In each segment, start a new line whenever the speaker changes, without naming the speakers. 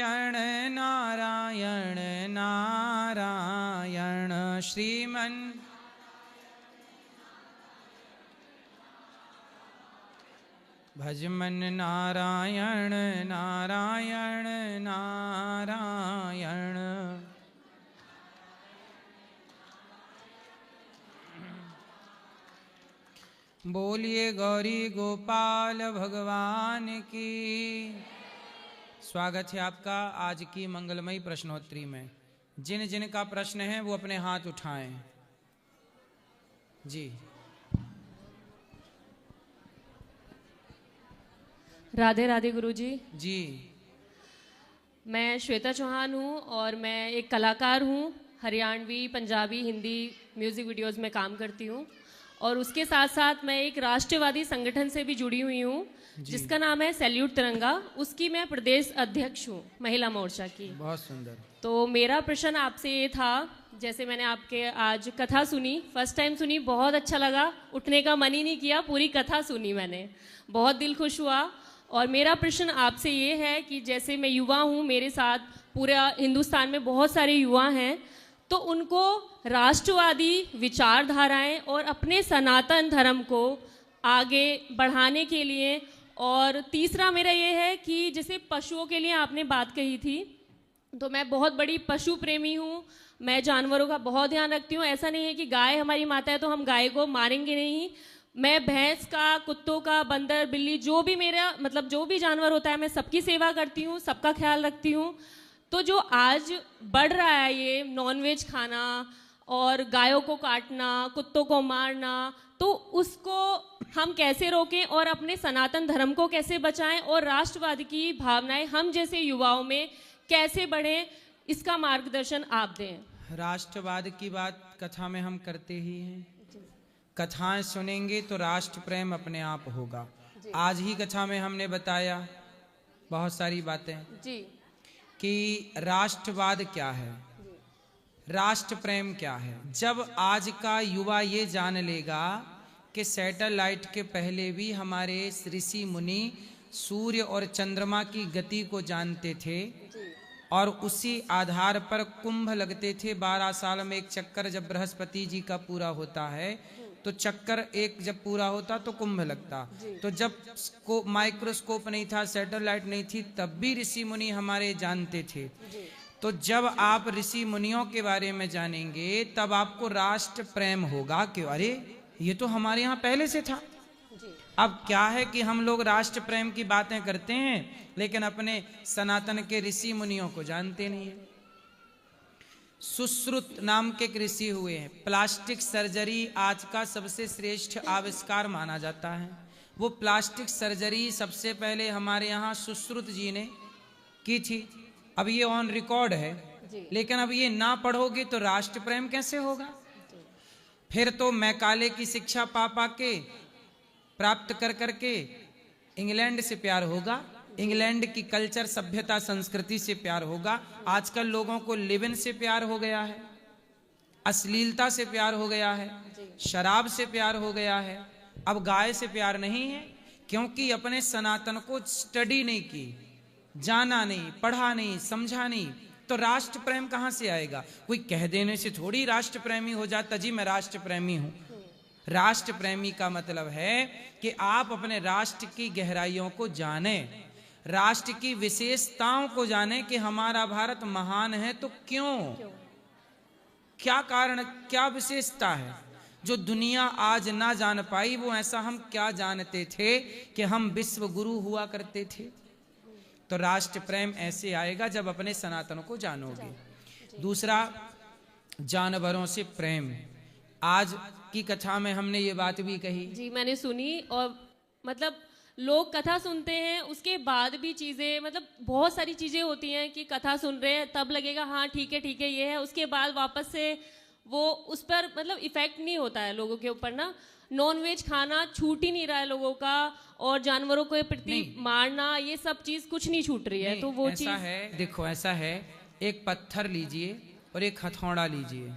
नारायण नारायण नारायण श्रीमन भजमन नारायण नारायण नारायण। बोलिए गौरी गोपाल भगवान की। स्वागत है आपका आज की मंगलमयी प्रश्नोत्तरी में। जिन जिन का प्रश्न है वो अपने हाथ उठाएं जी।
राधे राधे गुरुजी।
जी
मैं श्वेता चौहान हूँ और मैं एक कलाकार हूँ। हरियाणवी, पंजाबी, हिंदी म्यूज़िक वीडियोस में काम करती हूँ और उसके साथ साथ मैं एक राष्ट्रवादी संगठन से भी जुड़ी हुई हूँ जिसका नाम है सैल्यूट तिरंगा। उसकी मैं प्रदेश अध्यक्ष हूँ महिला मोर्चा की।
बहुत सुंदर।
तो मेरा प्रश्न आपसे ये था, जैसे मैंने आपके आज कथा सुनी, फर्स्ट टाइम सुनी, बहुत अच्छा लगा, उठने का मन ही नहीं किया, पूरी कथा सुनी मैंने, बहुत दिल खुश हुआ। और मेरा प्रश्न आपसे ये है कि जैसे मैं युवा हूँ, मेरे साथ पूरा हिंदुस्तान में बहुत सारे युवा हैं, तो उनको राष्ट्रवादी विचारधाराएं और अपने सनातन धर्म को आगे बढ़ाने के लिए, और तीसरा मेरा ये है कि जैसे पशुओं के लिए आपने बात कही थी, तो मैं बहुत बड़ी पशु प्रेमी हूँ, मैं जानवरों का बहुत ध्यान रखती हूँ। ऐसा नहीं है कि गाय हमारी माता है तो हम गाय को मारेंगे नहीं। मैं भैंस का, कुत्तों का, बंदर, बिल्ली, जो भी मेरा मतलब जो भी जानवर होता है, मैं सबकी सेवा करती हूँ, सबका ख्याल रखती हूँ। तो जो आज बढ़ रहा है ये नॉनवेज खाना और गायों को काटना, कुत्तों को मारना, तो उसको हम कैसे रोकें और अपने सनातन धर्म को कैसे बचाएं और राष्ट्रवाद की भावनाएं हम जैसे युवाओं में कैसे बढ़ें, इसका मार्गदर्शन आप दें।
राष्ट्रवाद की बात कथा में हम करते ही हैं। कथाएं सुनेंगे तो राष्ट्र प्रेम अपने आप होगा। आज ही कथा में हमने बताया बहुत सारी बातें
जी
कि राष्ट्रवाद क्या है, राष्ट्र प्रेम क्या है। जब आज का युवा ये जान लेगा कि सैटेलाइट के पहले भी हमारे ऋषि मुनि सूर्य और चंद्रमा की गति को जानते थे और उसी आधार पर कुंभ लगते थे। 12 साल में एक चक्कर जब बृहस्पति जी का पूरा होता है तो चक्कर एक जब पूरा होता तो कुंभ लगता। तो जब माइक्रोस्कोप नहीं था, सैटेलाइट नहीं थी, तब भी ऋषि मुनि हमारे जानते थे। तो जब आप ऋषि मुनियों के बारे में जानेंगे तब आपको राष्ट्र प्रेम होगा कि अरे ये तो हमारे यहाँ पहले से था। अब क्या है कि हम लोग राष्ट्र प्रेम की बातें करते हैं लेकिन अपने सनातन के ऋषि मुनियों को जानते नहीं है। सुश्रुत नाम के ऋषि हुए हैं। प्लास्टिक सर्जरी आज का सबसे श्रेष्ठ आविष्कार माना जाता है। वो प्लास्टिक सर्जरी सबसे पहले हमारे यहाँ सुश्रुत जी ने की थी। अब ये ऑन रिकॉर्ड है, लेकिन अब ये ना पढ़ोगे तो राष्ट्र प्रेम कैसे होगा। फिर तो मैकाले की शिक्षा पा के प्राप्त कर करके इंग्लैंड से प्यार होगा, इंग्लैंड की कल्चर, सभ्यता, संस्कृति से प्यार होगा। आजकल लोगों को लिविन से प्यार हो गया है, अश्लीलता से प्यार हो गया है, शराब से प्यार हो गया है। अब गाय से प्यार नहीं है, क्योंकि अपने सनातन को स्टडी नहीं की, जाना नहीं, पढ़ा नहीं, समझा नहीं। तो राष्ट्र प्रेम कहां से आएगा। कोई कह देने से थोड़ी राष्ट्र प्रेमी हो जाता जी मैं राष्ट्र प्रेमी हूं। राष्ट्र प्रेमी का मतलब है कि आप अपने राष्ट्र की गहराइयों को जानें, राष्ट्र की विशेषताओं को जानें कि हमारा भारत महान है तो क्यों, क्या कारण, क्या विशेषता है जो दुनिया आज ना जान पाई। वो ऐसा हम क्या जानते थे कि हम विश्व गुरु हुआ करते थे। तो राष्ट्र प्रेम ऐसे आएगा जब अपने सनातन को जानोगे। दूसरा, जानवरों से प्रेम। आज की कथा में हमने ये बात भी कही
जी, मैंने सुनी। और मतलब लोग कथा सुनते हैं उसके बाद भी चीज़ें, मतलब बहुत सारी चीज़ें होती हैं कि कथा सुन रहे हैं तब लगेगा हाँ ठीक है ये है, उसके बाद वापस से वो उस पर मतलब इफेक्ट नहीं होता है लोगों के ऊपर ना। नॉनवेज खाना छूट ही नहीं रहा है लोगों का, और जानवरों को प्रति मारना, ये सब चीज़ कुछ नहीं छूट रही है। तो वो चीज़
है, देखो ऐसा है, एक पत्थर लीजिए और एक हथौड़ा लीजिए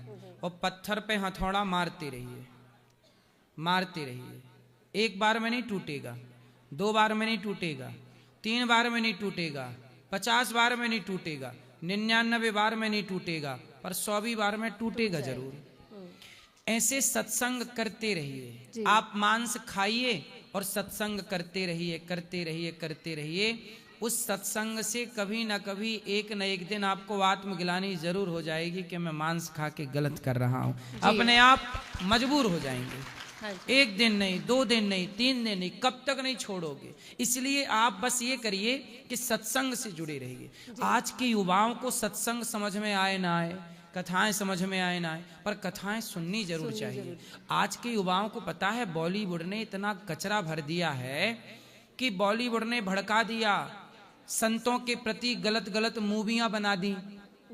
और पत्थर पे हथौड़ा मारते रहिए, मारते रहिए। एक बार में नहीं टूटेगा, 2 बार में नहीं टूटेगा, 3 बार में नहीं टूटेगा, 50 बार में नहीं टूटेगा, 99 बार में नहीं टूटेगा, पर 100वीं बार में टूटेगा जरूर। ऐसे सत्संग करते रहिए। आप मांस खाइए और सत्संग करते रहिए, करते रहिए, करते रहिए। उस सत्संग से कभी ना कभी एक न एक दिन आपको आत्मग्लानि जरूर हो जाएगी कि मैं मांस खा के गलत कर रहा हूं। अपने आप मजबूर हो जाएंगे।
हाँ,
एक दिन नहीं, 2 दिन नहीं, 3 दिन नहीं, कब तक नहीं छोड़ोगे। इसलिए आप बस ये करिए कि सत्संग से जुड़े रहिए। आज के युवाओं को सत्संग समझ में आए ना आए, कथाएं समझ में आए ना आए, पर कथाएं सुननी जरूर चाहिए। आज के युवाओं को पता है बॉलीवुड ने इतना कचरा भर दिया है कि बॉलीवुड ने भड़का दिया, संतों के प्रति गलत गलत मूवियां बना दी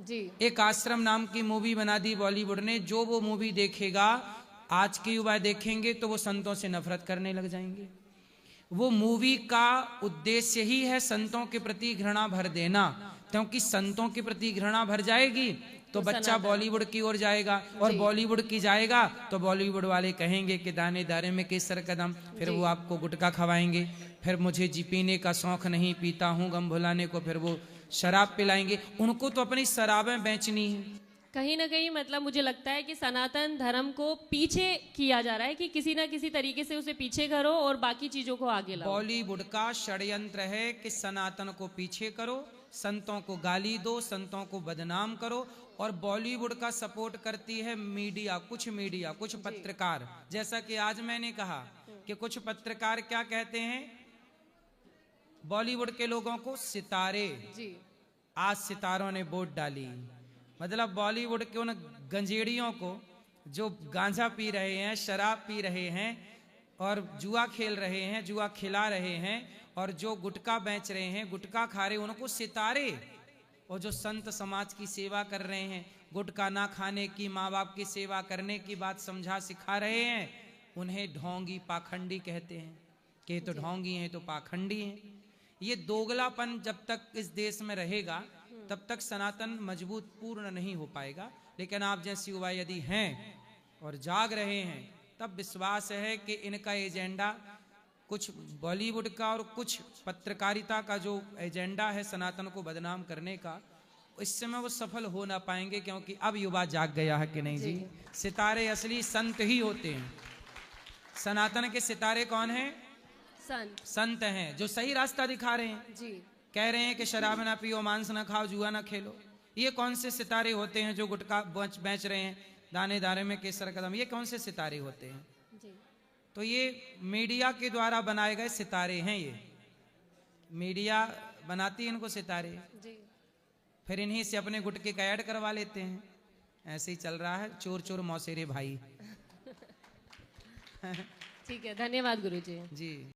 जी।
एक आश्रम नाम की मूवी बना दी बॉलीवुड ने। जो वो मूवी देखेगा, आज के युवा देखेंगे तो वो संतों से नफरत करने लग जाएंगे। वो मूवी का उद्देश्य ही है संतों के प्रति घृणा भर देना, क्योंकि संतों के प्रति घृणा भर जाएगी तो बच्चा बॉलीवुड की ओर जाएगा, और बॉलीवुड की जाएगा तो बॉलीवुड वाले कहेंगे कि दाने दाने में केसर कदम, फिर वो आपको गुटखा खवाएंगे। फिर मुझे जी पीने का शौक नहीं, पीता हूँ गम भुलाने को, फिर वो शराब पिलाएंगे। उनको तो अपनी शराबें बेचनी है।
कहीं ना कहीं मतलब मुझे लगता है कि सनातन धर्म को पीछे किया जा रहा है कि किसी ना किसी तरीके से उसे पीछे करो और बाकी चीजों को आगे लाओ।
बॉलीवुड का षड्यंत्र है कि सनातन को पीछे करो, संतों को गाली दो, संतों को बदनाम करो। और बॉलीवुड का सपोर्ट करती है मीडिया, कुछ पत्रकार। जैसा कि आज मैंने कहा कि कुछ पत्रकार क्या कहते हैं बॉलीवुड के लोगों को, सितारे।
जी।
आज सितारों ने वोट डाली, मतलब बॉलीवुड के उन गंजेड़ियों को जो गांजा पी रहे हैं, शराब पी रहे हैं और जुआ खेल रहे हैं, जुआ खिला रहे हैं, और जो गुटखा बेच रहे हैं, गुटखा खा रहे हैं, उनको सितारे। और जो संत समाज की सेवा कर रहे हैं, गुटखा ना खाने की, माँ बाप की सेवा करने की बात समझा सिखा रहे हैं, उन्हें ढोंगी पाखंडी कहते हैं कि ये तो ढोंगी हैं, तो पाखंडी हैं। ये दोगलापन जब तक इस देश में रहेगा तब तक सनातन मजबूत पूर्ण नहीं हो पाएगा। लेकिन आप जैसी युवा यदि हैं और जाग रहे हैं, तब विश्वास है कि इनका एजेंडा, कुछ बॉलीवुड का और कुछ पत्रकारिता का जो एजेंडा है सनातन को बदनाम करने का, इस समय वो सफल हो ना पाएंगे, क्योंकि अब युवा जाग गया है कि नहीं जी। सितारे असली संत ही होते हैं। सनातन के सितारे कौन हैं? संत हैं, जो सही रास्ता दिखा रहे हैं
जी।
कह रहे हैं कि शराब ना पियो, मांस ना खाओ, जुआ ना खेलो। ये कौन से सितारे होते हैं जो गुटखा बेच रहे हैं, दाने दाने में केसर कदम? ये कौन से सितारे होते हैं?
जी।
तो ये मीडिया के द्वारा बनाए गए सितारे हैं। ये मीडिया बनाती है इनको सितारे,
जी।
फिर इन्हीं से अपने गुटके का ऐड करवा लेते हैं। ऐसे ही चल रहा है, चोर चोर मौसेरे भाई।
ठीक है, धन्यवाद गुरुजी।
जी।